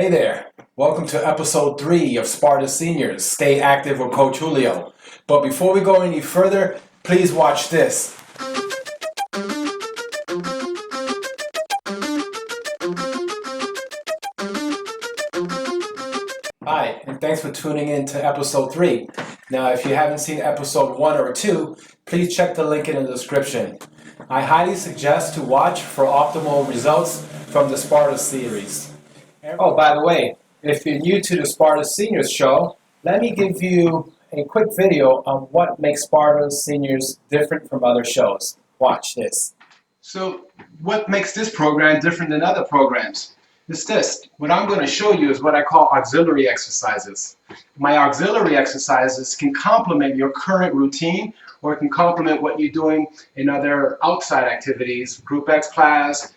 Hey there, welcome to episode 3 of SPARTA Seniors, Stay Active with Coach Julio. But before we go any further, please watch this. Hi, and thanks for tuning in to episode 3. Now, if you haven't seen episode 1 or 2, please check the link in the description. I highly suggest to watch for optimal results from the SPARTA series. Oh, by the way, if you're new to the SPARTA Seniors show, let me give you a quick video on what makes SPARTA Seniors different from other shows. Watch this. So, what makes this program different than other programs? It's this. What I'm going to show you is what I call auxiliary exercises. My auxiliary exercises can complement your current routine, or it can complement what you're doing in other outside activities, group X class,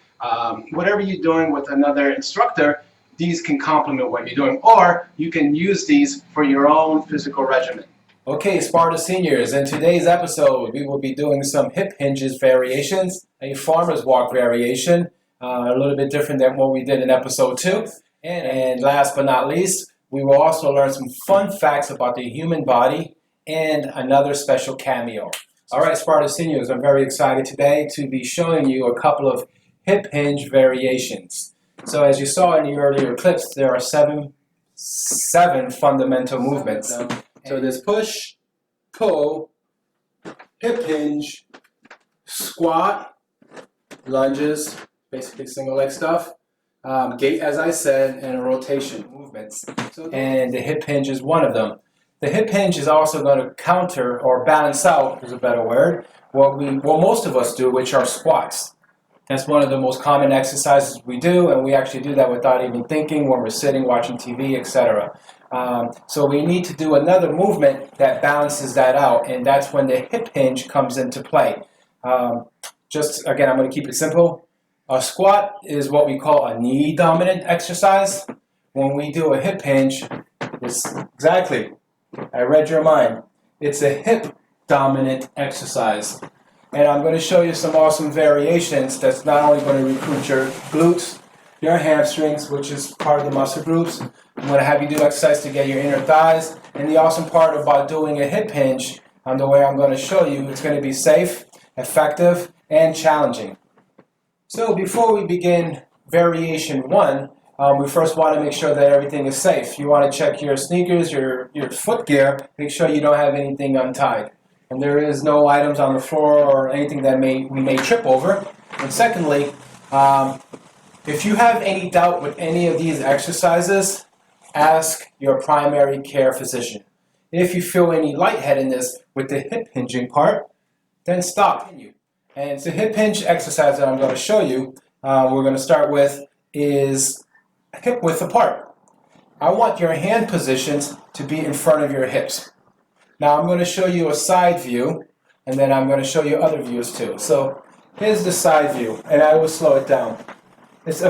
whatever you're doing with another instructor. These can complement what you're doing, or you can use these for your own physical regimen. Okay, SPARTA Seniors, in today's episode, we will be doing some hip hinges variations, a farmer's walk variation, a little bit different than what we did in episode 2. And last but not least, we will also learn some fun facts about the human body and another special cameo. All right, SPARTA Seniors, I'm very excited today to be showing you a couple of hip hinge variations. So as you saw in the earlier clips, there are seven fundamental movements. So there's push, pull, hip hinge, squat, lunges, basically single leg stuff, gait as I said, and rotation movements. And the hip hinge is one of them. The hip hinge is also going to counter or balance out, is a better word, what most of us do, which are squats. That's one of the most common exercises we do, and we actually do that without even thinking when we're sitting, watching TV, etc. So we need to do another movement that balances that out, and that's when the hip hinge comes into play. Just again, I'm going to keep it simple. A squat is what we call a knee-dominant exercise. When we do a hip hinge, it's exactly, I read your mind. It's a hip-dominant exercise. And I'm going to show you some awesome variations that's not only going to recruit your glutes, your hamstrings, which is part of the muscle groups. I'm going to have you do exercise to get your inner thighs. And the awesome part about doing a hip hinge, the way I'm going to show you, it's going to be safe, effective, and challenging. So before we begin variation 1, we first want to make sure that everything is safe. You want to check your sneakers, your foot gear, make sure you don't have anything untied. And there is no items on the floor or anything that we may trip over. And secondly, if you have any doubt with any of these exercises, ask your primary care physician. If you feel any lightheadedness with the hip hinging part, then stop. And the hip hinge exercise that I'm going to show you, we're going to start with is hip width apart. I want your hand positions to be in front of your hips. Now I'm going to show you a side view, and then I'm going to show you other views too. So here's the side view, and I will slow it down. It's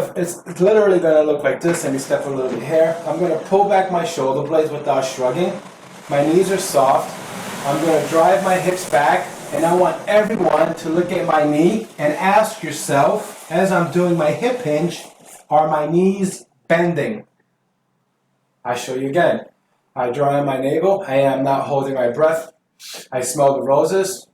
literally going to look like this. Let me step a little bit here. I'm going to pull back my shoulder blades without shrugging. My knees are soft. I'm going to drive my hips back, and I want everyone to look at my knee and ask yourself, as I'm doing my hip hinge, are my knees bending? I show you again. I draw in my navel. I am not holding my breath. I smell the roses.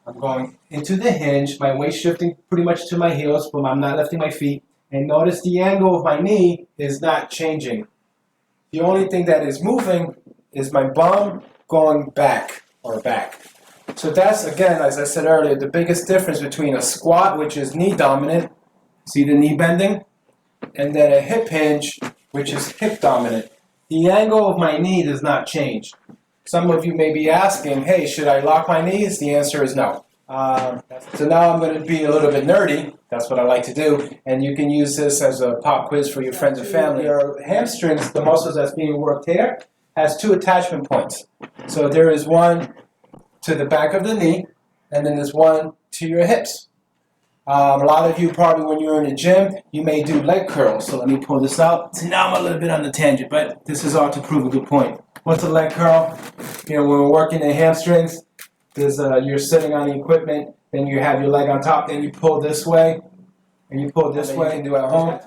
I'm going into the hinge. My weight shifting pretty much to my heels, but I'm not lifting my feet. And notice the angle of my knee is not changing. The only thing that is moving is my bum going back or back. So that's, again, as I said earlier, the biggest difference between a squat, which is knee dominant, see the knee bending, and then a hip hinge, which is hip dominant. The angle of my knee does not change. Some of you may be asking, hey, should I lock my knees? The answer is no. So now I'm going to be a little bit nerdy. That's what I like to do. And you can use this as a pop quiz for your friends and family. Your hamstrings, the muscles that's being worked here, has 2 attachment points. So there is one to the back of the knee, and then there's one to your hips. A lot of you probably when you're in the gym, you may do leg curls. So let me pull this out. So now I'm a little bit on the tangent, but this is all to prove a good point. What's a leg curl? You know, when we're working the hamstrings, you're sitting on the equipment, then you have your leg on top, then you pull this way, and you pull this way. You can do at home.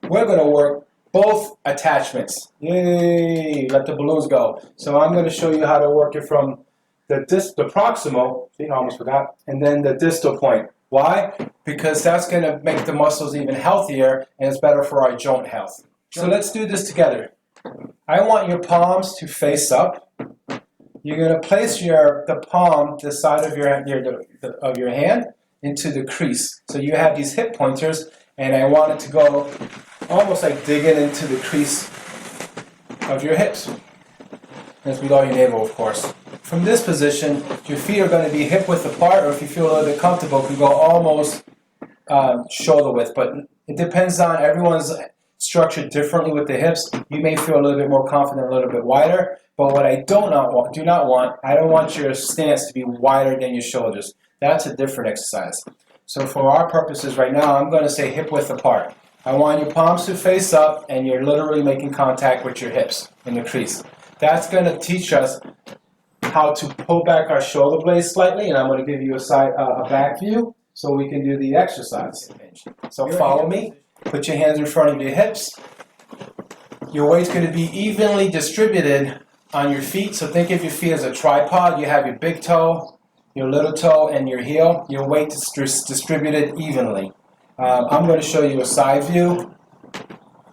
We're going to work both attachments. Yay! Let the balloons go. So I'm going to show you how to work it from the proximal, see, I almost forgot, and then the distal point. Why? Because that's going to make the muscles even healthier, and it's better for our joint health. So let's do this together. I want your palms to face up. You're going to place the palm, the side of your hand, into the crease. So you have these hip pointers, and I want it to go almost like digging into the crease of your hips. That's below your navel, of course. From this position, your feet are going to be hip width apart, or if you feel a little bit comfortable, can go almost shoulder width. But it depends on everyone's structured differently with the hips. You may feel a little bit more confident, a little bit wider. But what I do not want, I don't want your stance to be wider than your shoulders. That's a different exercise. So for our purposes right now, I'm going to say hip width apart. I want your palms to face up, and you're literally making contact with your hips in the crease. That's going to teach us how to pull back our shoulder blades slightly, and I'm going to give you a back view so we can do the exercise. So follow me. Put your hands in front of your hips. Your weight's going to be evenly distributed on your feet. So think of your feet as a tripod. You have your big toe, your little toe, and your heel. Your weight is distributed evenly. I'm going to show you a side view.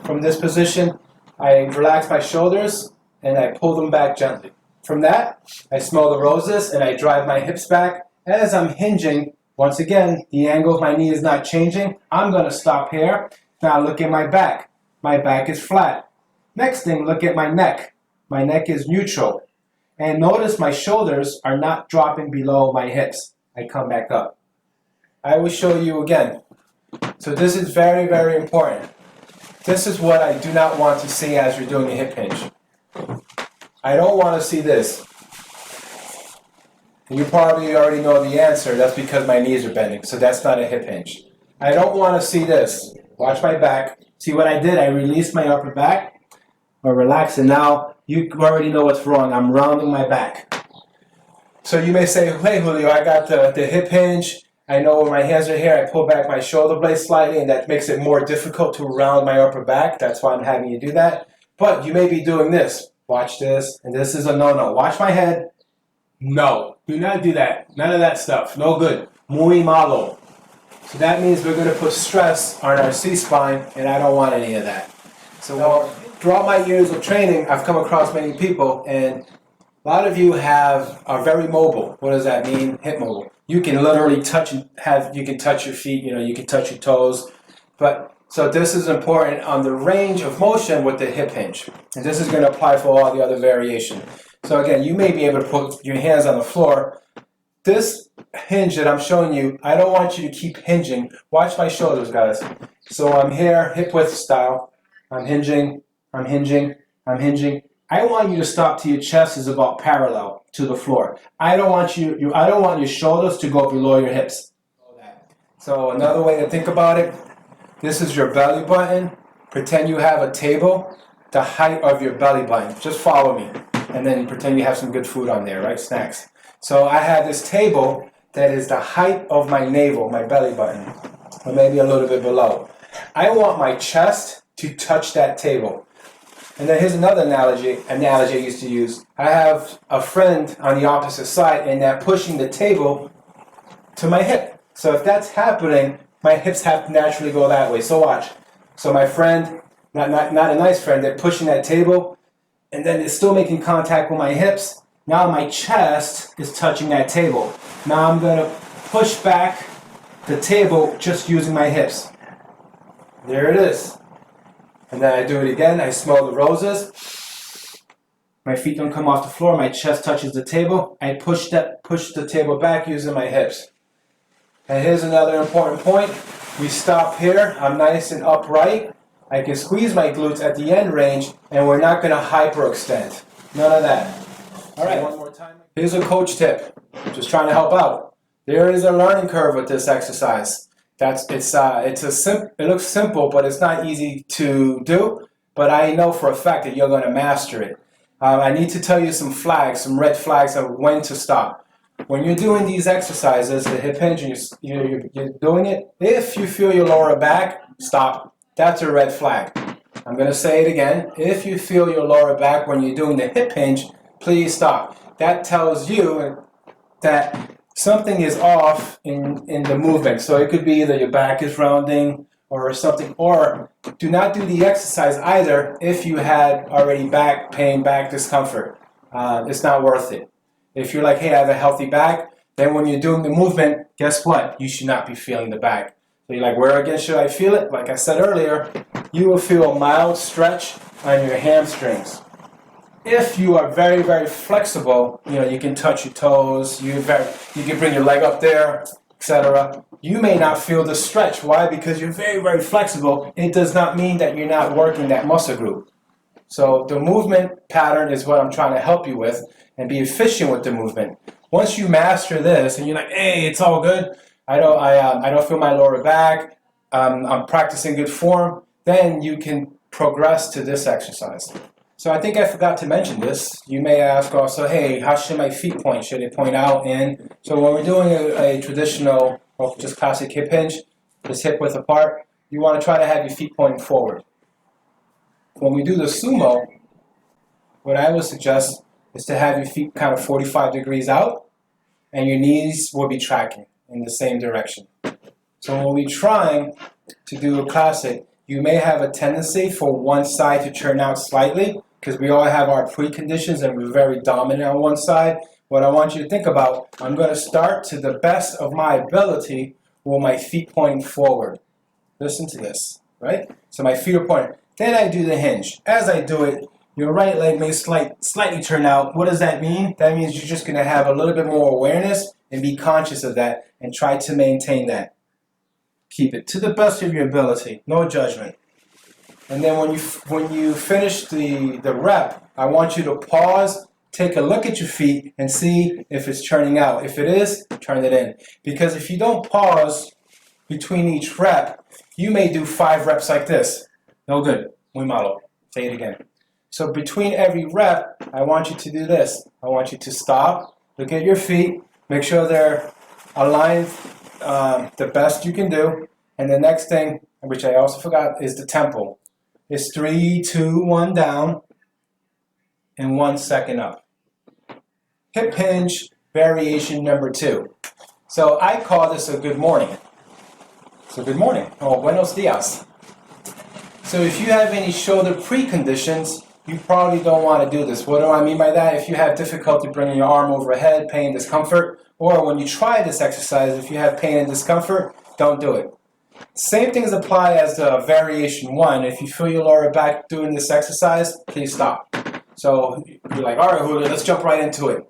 From this position, I relax my shoulders and I pull them back gently. From that, I smell the roses and I drive my hips back. As I'm hinging, once again, the angle of my knee is not changing. I'm going to stop here. Now look at my back. My back is flat. Next thing, look at my neck. My neck is neutral. And notice my shoulders are not dropping below my hips. I come back up. I will show you again. So this is very, very important. This is what I do not want to see as you're doing a hip hinge. I don't want to see this. You probably already know the answer. That's because my knees are bending. So that's not a hip hinge. I don't want to see this. Watch my back. See what I did? I released my upper back. Or relax. And now you already know what's wrong. I'm rounding my back. So you may say, hey Julio, I got the hip hinge. I know where my hands are here. I pull back my shoulder blade slightly, and that makes it more difficult to round my upper back. That's why I'm having you do that. But you may be doing this. Watch this, and this is a no-no. Watch my head. No, do not do that. None of that stuff. No good. Muy malo. So that means we're going to put stress on our C-spine, and I don't want any of that. So throughout my years of training, I've come across many people, and a lot of you are very mobile. What does that mean? Hip mobile. You can literally touch your feet. You can touch your toes, but. So this is important on the range of motion with the hip hinge. And this is going to apply for all the other variation. So again, you may be able to put your hands on the floor. This hinge that I'm showing you, I don't want you to keep hinging. Watch my shoulders, guys. So I'm here, hip width style. I'm hinging, I'm hinging, I'm hinging. I want you to stop to your chest is about parallel to the floor. I don't want your shoulders to go below your hips. So another way to think about it, this is your belly button. Pretend you have a table, the height of your belly button. Just follow me. And then pretend you have some good food on there, right? Snacks. So I have this table that is the height of my navel, my belly button, or maybe a little bit below. I want my chest to touch that table. And then here's another analogy I used to use. I have a friend on the opposite side, and they're pushing the table to my hip. So if that's happening, my hips have to naturally go that way. So watch. So my friend, not a nice friend, they're pushing that table, and then it's still making contact with my hips. Now my chest is touching that table. Now I'm going to push back the table just using my hips. There it is. And then I do it again. I smell the roses. My feet don't come off the floor. My chest touches the table. I push the table back using my hips. And here's another important point. We stop here. I'm nice and upright. I can squeeze my glutes at the end range, and we're not going to hyperextend. None of that. All right, one more time. Here's a coach tip. Just trying to help out. There is a learning curve with this exercise. It looks simple, but it's not easy to do. But I know for a fact that you're going to master it. I need to tell you some red flags of when to stop. When you're doing these exercises, the hip hinge, and you're doing it, if you feel your lower back, stop. That's a red flag. I'm going to say it again. If you feel your lower back when you're doing the hip hinge, please stop. That tells you that something is off in the movement. So it could be either your back is rounding or something, or do not do the exercise either if you had already back pain, back discomfort. It's not worth it. If you're like, hey, I have a healthy back, then when you're doing the movement, guess what? You should not be feeling the back. So you're like, where again should I feel it? Like I said earlier, you will feel a mild stretch on your hamstrings. If you are very, very flexible, you can touch your toes, you can bring your leg up there, etc. You may not feel the stretch. Why? Because you're very, very flexible. It does not mean that you're not working that muscle group. So the movement pattern is what I'm trying to help you with, and be efficient with the movement. Once you master this, and you're like, hey, it's all good. I don't feel my lower back. I'm practicing good form. Then you can progress to this exercise. So I think I forgot to mention this. You may ask also, hey, how should my feet point? Should they point out in? So when we're doing a traditional, or just classic hip hinge, just hip width apart, you want to try to have your feet pointing forward. When we do the sumo, what I would suggest is to have your feet kind of 45 degrees out, and your knees will be tracking in the same direction. So when we're trying to do a classic, you may have a tendency for one side to turn out slightly, because we all have our preconditions and we're very dominant on one side. What I want you to think about, I'm going to start to the best of my ability with my feet pointing forward. Listen to this, right? So my feet are pointing. Then I do the hinge. As I do it, your right leg may slightly turn out. What does that mean? That means you're just going to have a little bit more awareness and be conscious of that and try to maintain that. Keep it to the best of your ability, no judgment. And then when you finish the rep, I want you to pause, take a look at your feet, and see if it's turning out. If it is, turn it in. Because if you don't pause between each rep, you may do 5 reps like this. No good. Muy malo. Say it again. So between every rep, I want you to do this. I want you to stop, look at your feet, make sure they're aligned the best you can do. And the next thing, which I also forgot, is the tempo. It's 3, 2, 1 down, and 1 second up. Hip hinge variation number 2. So I call this a good morning. So good morning, or buenos dias. So if you have any shoulder preconditions, you probably don't want to do this. What do I mean by that? If you have difficulty bringing your arm overhead, pain, discomfort, or when you try this exercise, if you have pain and discomfort, don't do it. Same things apply as the variation 1. If you feel your lower back doing this exercise, please stop. So you're like, all right, Julio, let's jump right into it.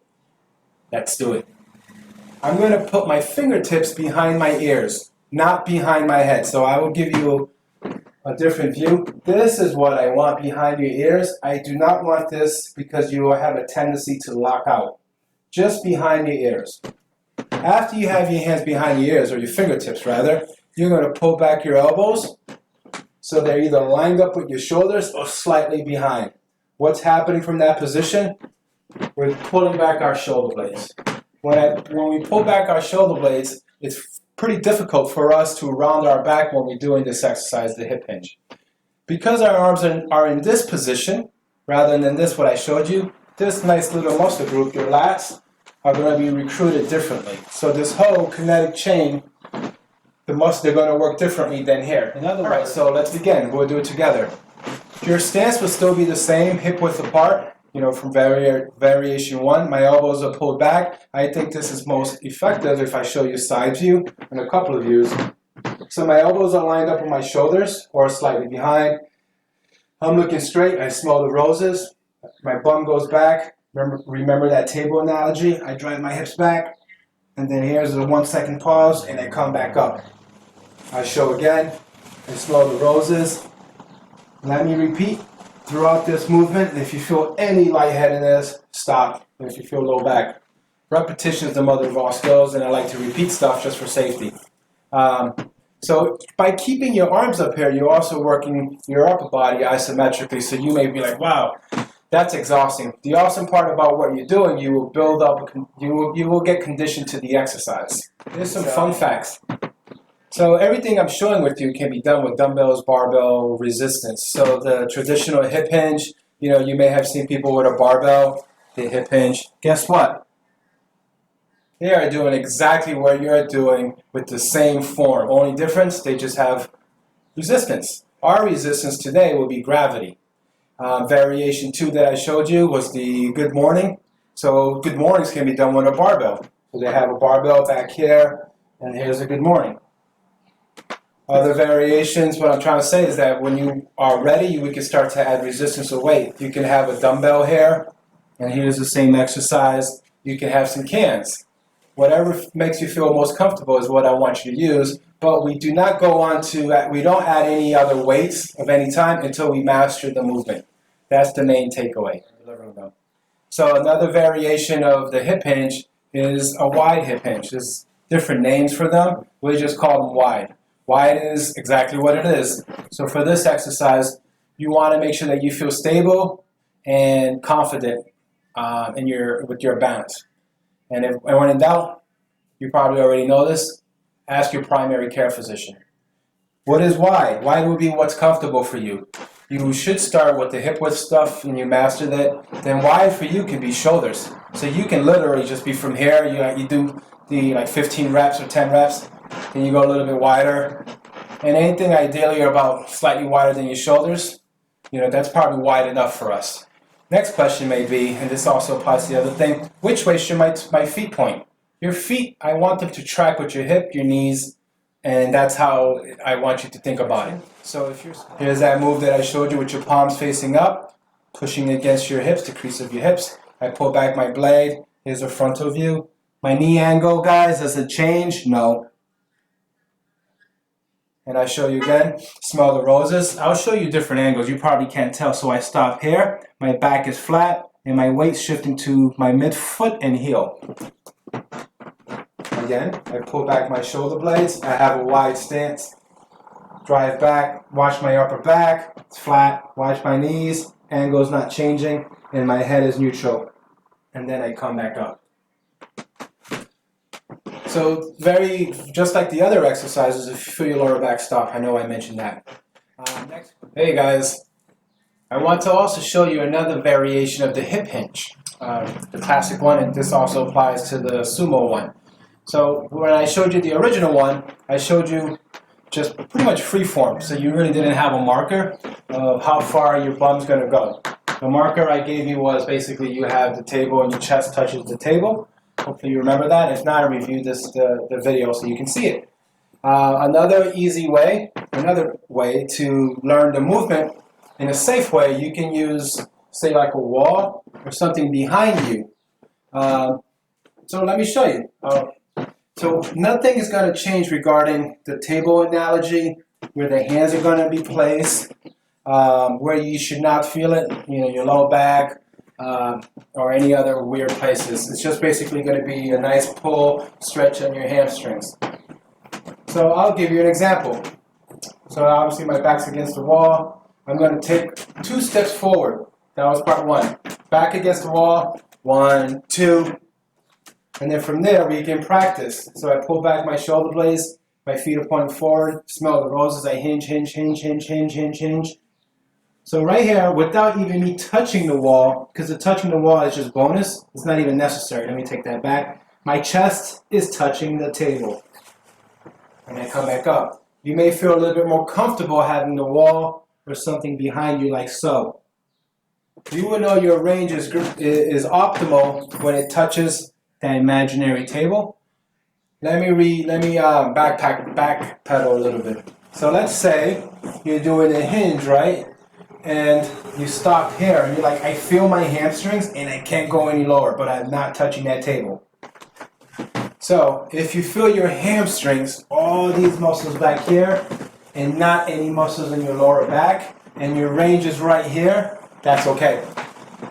Let's do it. I'm going to put my fingertips behind my ears, not behind my head. So I will give you a different view. This is what I want behind your ears. I do not want this because you will have a tendency to lock out. Just behind your ears. After you have your hands behind your ears, or your fingertips rather, you're going to pull back your elbows so they're either lined up with your shoulders or slightly behind. What's happening from that position? We're pulling back our shoulder blades. When we pull back our shoulder blades, it's pretty difficult for us to round our back when we're doing this exercise, the hip hinge. Because our arms are in this position, rather than this, what I showed you, this nice little muscle group, your lats, are going to be recruited differently. So this whole kinetic chain, they're going to work differently than here. In other words, so let's begin. We'll do it together. Your stance will still be the same, hip width apart, from variation 1. My elbows are pulled back. I think this is most effective if I show you side view and a couple of views. So my elbows are lined up with my shoulders or slightly behind. I'm looking straight. I smell the roses. My bum goes back. Remember that table analogy? I drive my hips back. And then here's a 1 second pause and I come back up. I show again. I smell the roses. Let me repeat throughout this movement. If you feel any lightheadedness, stop. If you feel low back. Repetition is the mother of all skills, and I like to repeat stuff just for safety. So by keeping your arms up here, you're also working your upper body isometrically. So you may be like, wow, that's exhausting. The awesome part about what you're doing, you will build up, you will get conditioned to the exercise. Here's some fun facts. So everything I'm showing with you can be done with dumbbells, barbell, resistance. So the traditional hip hinge, you may have seen people with a barbell, the hip hinge. Guess what? They are doing exactly what you're doing with the same form. Only difference, they just have resistance. Our resistance today will be gravity. Variation 2 that I showed you was the good morning. So good mornings can be done with a barbell. So they have a barbell back here, and here's a good morning. Other variations, what I'm trying to say is that when you are ready, we can start to add resistance or weight. You can have a dumbbell here, and here's the same exercise. You can have some cans. Whatever makes you feel most comfortable is what I want you to use, but we do not go on to, we don't add any other weights of any time until we master the movement. That's the main takeaway. So another variation of the hip hinge is a wide hip hinge. There's different names for them. We just call them wide. Wide is exactly what it is. So for this exercise, you want to make sure that you feel stable and confident with your balance. And when in doubt, you probably already know this, ask your primary care physician. What is wide? Wide would be what's comfortable for you. You should start with the hip width stuff and you master that. Then wide for you can be shoulders. So you can literally just be from here, you do the 15 reps or 10 reps, then you go a little bit wider. And anything ideally about slightly wider than your shoulders, that's probably wide enough for us. Next question may be, and this also applies to the other thing, which way should my feet point? Your feet, I want them to track with your hip, your knees, and that's how I want you to think about it. So here's that move that I showed you with your palms facing up, pushing against your hips, the crease of your hips. I pull back my blade. Here's a frontal view. My knee angle, guys, does it change? No. And I show you again, smell the roses. I'll show you different angles. You probably can't tell. So I stop here, my back is flat, and my weight's shifting to my midfoot and heel. Again, I pull back my shoulder blades. I have a wide stance. Drive back, watch my upper back. It's flat. Watch my knees. Angle's not changing, and my head is neutral. And then I come back up. So just like the other exercises, if you feel your lower back stop, I know I mentioned that. Next. Hey guys, I want to also show you another variation of the hip hinge, the classic one, and this also applies to the sumo one. So when I showed you the original one, I showed you just pretty much free form, so you really didn't have a marker of how far your bum's going to go. The marker I gave you was basically you have the table and your chest touches the table. Hopefully you remember that. If not, I reviewed the video so you can see it. Another way to learn the movement in a safe way, you can use, say, like a wall or something behind you. So let me show you. So nothing is going to change regarding the table analogy, where the hands are going to be placed, where you should not feel it, your low back, or any other weird places. It's just basically going to be a nice pull, stretch on your hamstrings. So I'll give you an example. So obviously my back's against the wall. I'm going to take 2 steps forward. That was part 1. Back against the wall, 1, 2. And then from there we can practice. So I pull back my shoulder blades, my feet are pointing forward, smell the roses, I hinge, hinge, hinge, hinge, hinge, hinge, hinge. So right here, without even me touching the wall, because the touching the wall is just bonus, it's not even necessary. Let me take that back. My chest is touching the table. And I come back up. You may feel a little bit more comfortable having the wall or something behind you like so. You will know your range is optimal when it touches that imaginary table. Let me backpedal a little bit. So let's say you're doing a hinge, right? And you stop here and you're like, I feel my hamstrings and I can't go any lower, but I'm not touching that table. So if you feel your hamstrings, all these muscles back here, and not any muscles in your lower back, and your range is right here, that's okay.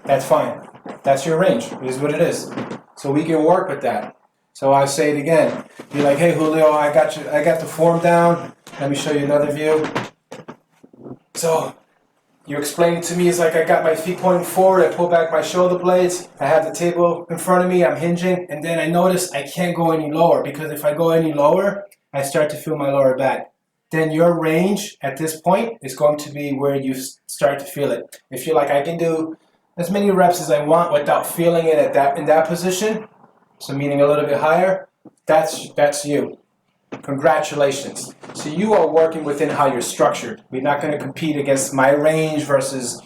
That's fine. That's your range. It is what it is. So we can work with that. So I say it again. You're like, hey Julio, I got the form down. Let me show you another view. So you explain it to me, it's like I got my feet pointing forward, I pull back my shoulder blades, I have the table in front of me, I'm hinging, and then I notice I can't go any lower, because if I go any lower, I start to feel my lower back. Then your range at this point is going to be where you start to feel it. If you're like, I can do as many reps as I want without feeling it in that position, so meaning a little bit higher, that's you. Congratulations. So you are working within how you're structured. We're not going to compete against my range versus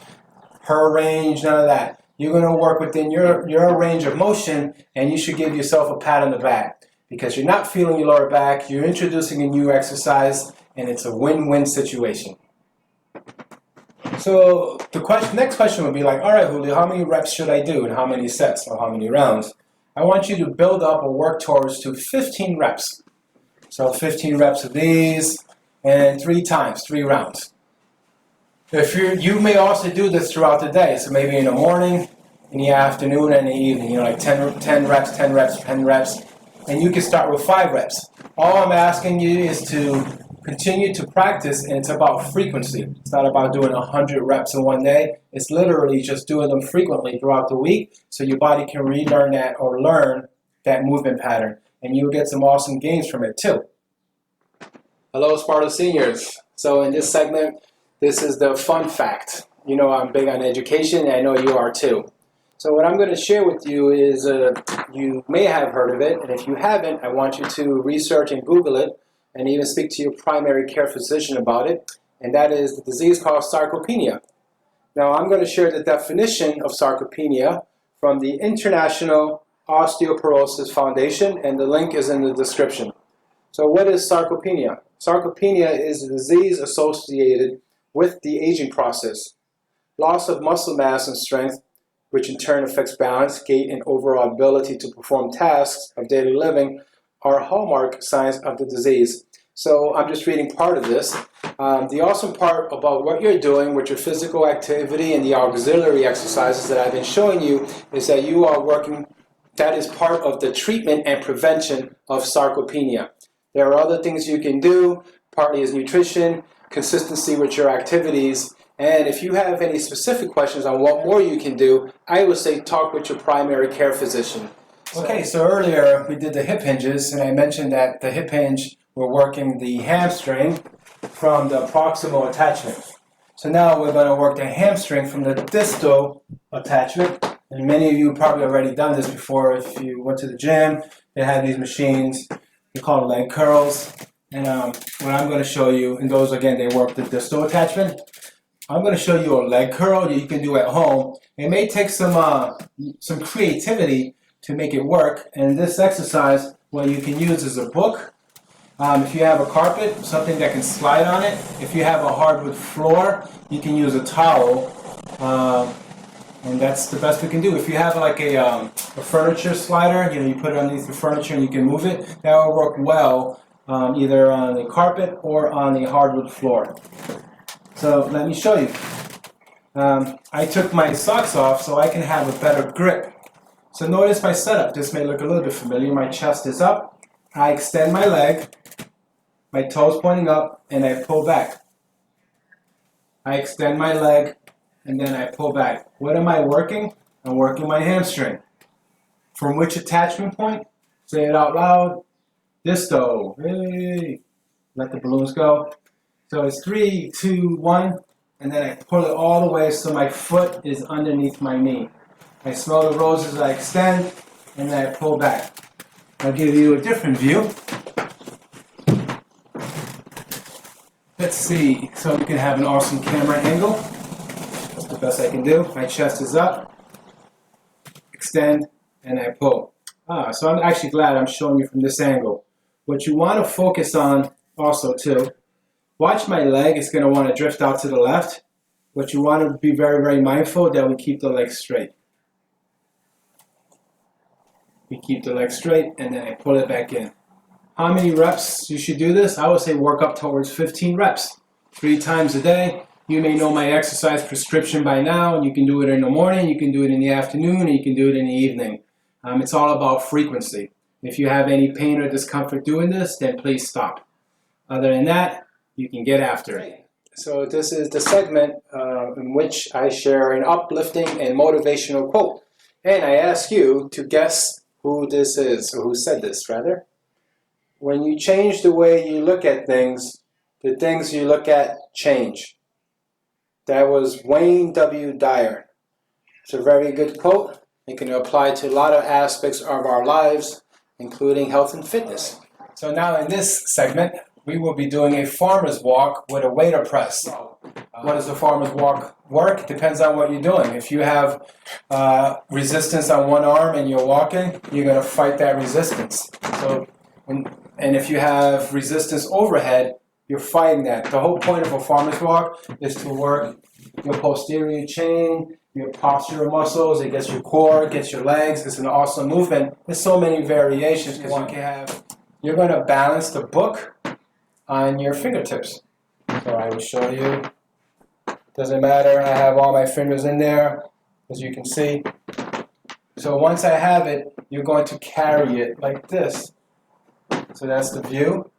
her range, none of that. You're going to work within your range of motion, and you should give yourself a pat on the back because you're not feeling your lower back, you're introducing a new exercise, and it's a win-win situation. So the next question would be like, all right, Julio, how many reps should I do and how many sets or how many rounds? I want you to build up or work towards to 15 reps. So 15 reps of these and 3 times, 3 rounds. If you may also do this throughout the day. So maybe in the morning, in the afternoon, and in the evening, you know, like 10 reps, 10 reps, 10 reps. And you can start with 5 reps. All I'm asking you is to continue to practice, and it's about frequency. It's not about doing 100 reps in one day. It's literally just doing them frequently throughout the week so your body can relearn that or learn that movement pattern. And you'll get some awesome gains from it too. Hello, SPARTA Seniors. So in this segment, this is the fun fact. You know I'm big on education, and I know you are too. So what I'm going to share with you is, you may have heard of it, and if you haven't, I want you to research and Google it, and even speak to your primary care physician about it, and that is the disease called sarcopenia. Now I'm going to share the definition of sarcopenia from the International Osteoporosis Foundation, and the link is in the description. So what is sarcopenia? Sarcopenia is a disease associated with the aging process. Loss of muscle mass and strength, which in turn affects balance, gait, and overall ability to perform tasks of daily living, are hallmark signs of the disease. So I'm just reading part of this. The awesome part about what you're doing with your physical activity and the auxiliary exercises that I've been showing you is that you are working, that is part of the treatment and prevention of sarcopenia. There are other things you can do, partly is nutrition, consistency with your activities, and if you have any specific questions on what more you can do, I would say talk with your primary care physician. Okay, so earlier we did the hip hinges, and I mentioned that the hip hinge, we're working the hamstring from the proximal attachment. So now we're going to work the hamstring from the distal attachment. And many of you have probably already done this before. If you went to the gym, they have these machines. They call them leg curls. And what I'm going to show you, and those again, they work the distal attachment. I'm going to show you a leg curl that you can do at home. It may take some creativity to make it work. And this exercise, what you can use is a book. If you have a carpet, something that can slide on it. If you have a hardwood floor, you can use a towel. And that's the best we can do. If you have like a furniture slider, you know, you put it underneath the furniture and you can move it, that will work well either on the carpet or on the hardwood floor. So let me show you. I took my socks off so I can have a better grip. So notice my setup. This may look a little bit familiar. My chest is up. I extend my leg, my toes pointing up, and I pull back. I extend my leg, and then I pull back. What am I working? I'm working my hamstring. From which attachment point? Say it out loud. Distal. Hey. Let the balloons go. So it's 3, 2, 1, and then I pull it all the way so my foot is underneath my knee. I smell the roses, I extend, and then I pull back. I'll give you a different view. Let's see, so we can have an awesome camera angle. That's the best I can do. My chest is up, extend, and I pull. So I'm actually glad I'm showing you from this angle. What you want to focus on also too, watch my leg, it's going to want to drift out to the left. What you want to be very, very mindful that we keep the leg straight. We keep the leg straight, and then I pull it back in. How many reps you should do this? I would say work up towards 15 reps. 3 times a day. You may know my exercise prescription by now. You can do it in the morning, you can do it in the afternoon, and you can do it in the evening. It's all about frequency. If you have any pain or discomfort doing this, then please stop. Other than that, you can get after it. So this is the segment in which I share an uplifting and motivational quote. And I ask you to guess who this is, or who said this, rather. when you change the way you look at things, the things you look at change. That was Wayne W. Dyer. It's a very good quote. It can apply to a lot of aspects of our lives, including health and fitness. So now in this segment, we will be doing a farmer's walk with a waiter press. What does a farmer's walk work? It depends on what you're doing. If you have resistance on one arm and you're walking, you're going to fight that resistance. And if you have resistance overhead, you're fighting that. The whole point of a farmer's walk is to work your posterior chain, your postural muscles. It gets your core, it gets your legs. It's an awesome movement. There's so many variations because you're going to balance the book on your fingertips. So I will show you. Doesn't matter. I have all my fingers in there, as you can see. So once I have it, you're going to carry it like this. So that's the view.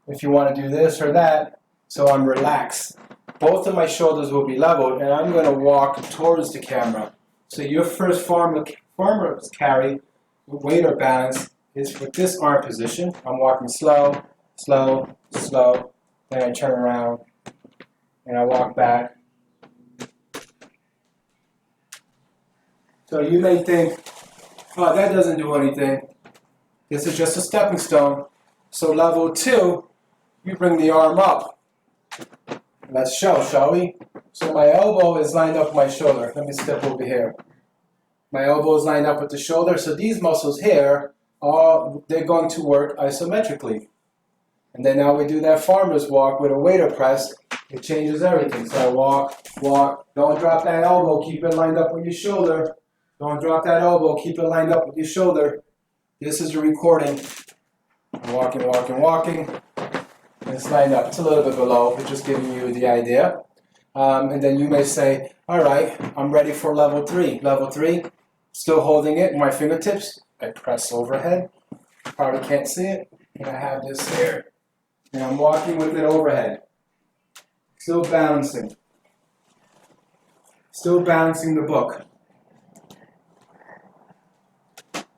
If you want to do this or that, so I'm relaxed. Both of my shoulders will be leveled, and I'm going to walk towards the camera. So your first farmer's carry, weight or balance, is with this arm position. I'm walking slow, slow, slow. Then I turn around, and I walk back. So you may think, oh, that doesn't do anything. This is just a stepping stone. So level 2, you bring the arm up. Let's show, shall we? So my elbow is lined up with my shoulder. Let me step over here. My elbow is lined up with the shoulder. So these muscles here, they're going to work isometrically. And then now we do that farmer's walk with a waiter press. It changes everything. So I walk, walk. Don't drop that elbow. Keep it lined up with your shoulder. Don't drop that elbow. Keep it lined up with your shoulder. This is your recording. I'm walking, walking, walking. And it's lined up. It's a little bit below, but just giving you the idea. And then you may say, all right, I'm ready for level 3. Level 3, still holding it in my fingertips. I press overhead. Probably can't see it. And I have this here. And I'm walking with it overhead. Still balancing. Still balancing the book.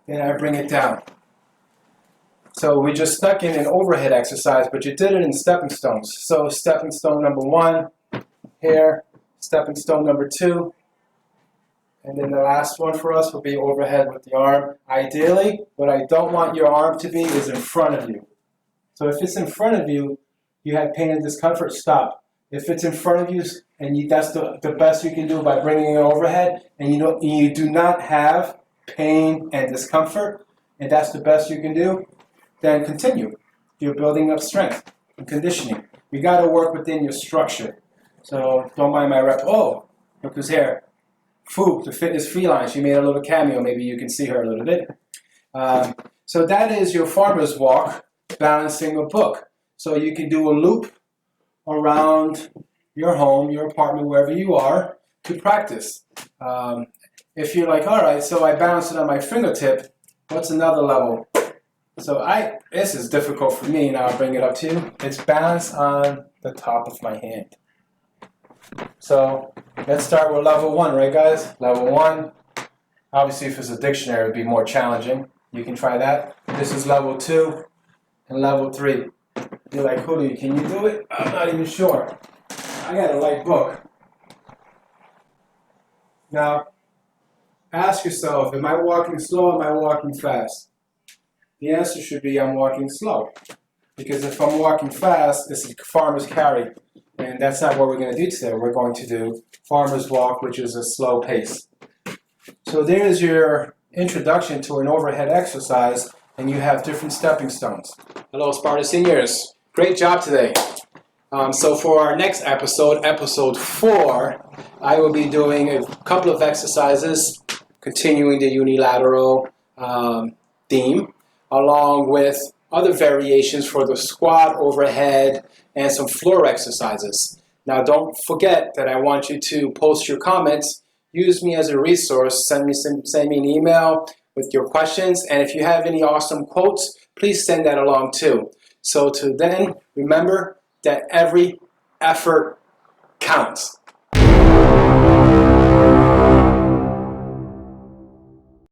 Then I bring it down. So we just stuck in an overhead exercise, but you did it in stepping stones. So stepping stone number 1, here. Stepping stone number 2. And then the last one for us will be overhead with the arm. Ideally, what I don't want your arm to be is in front of you. So if it's in front of you, you have pain and discomfort, stop. If it's in front of you, and that's the best you can do by bringing it overhead, and you do not have pain and discomfort, and that's the best you can do, then continue. You're building up strength and conditioning. You got to work within your structure. So don't mind my rep. Oh, look who's here. Fu, the fitness feline. She made a little cameo. Maybe you can see her a little bit. So that is your farmer's walk, balancing a book. So you can do a loop around your home, your apartment, wherever you are, to practice. If you're like, all right, so I balance it on my fingertip, what's another level? So this is difficult for me, now I'll bring it up to you. It's balance on the top of my hand. So let's start with level 1, right guys? Level 1. Obviously if it's a dictionary, it would be more challenging. You can try that. This is level 2 and level 3. You're like, Julio, can you do it? I'm not even sure. I got a light book. Now, ask yourself, am I walking slow or am I walking fast? The answer should be I'm walking slow. Because if I'm walking fast, this is farmer's carry. And that's not what we're going to do today. We're going to do farmer's walk, which is a slow pace. So there's your introduction to an overhead exercise, and you have different stepping stones. Hello, SPARTA Seniors. Great job today. So for our next episode, episode 4, I will be doing a couple of exercises, continuing the unilateral theme, along with other variations for the squat, overhead, and some floor exercises. Now don't forget that I want you to post your comments, use me as a resource, send me an email with your questions, and if you have any awesome quotes, please send that along too. So to then, remember that every effort counts.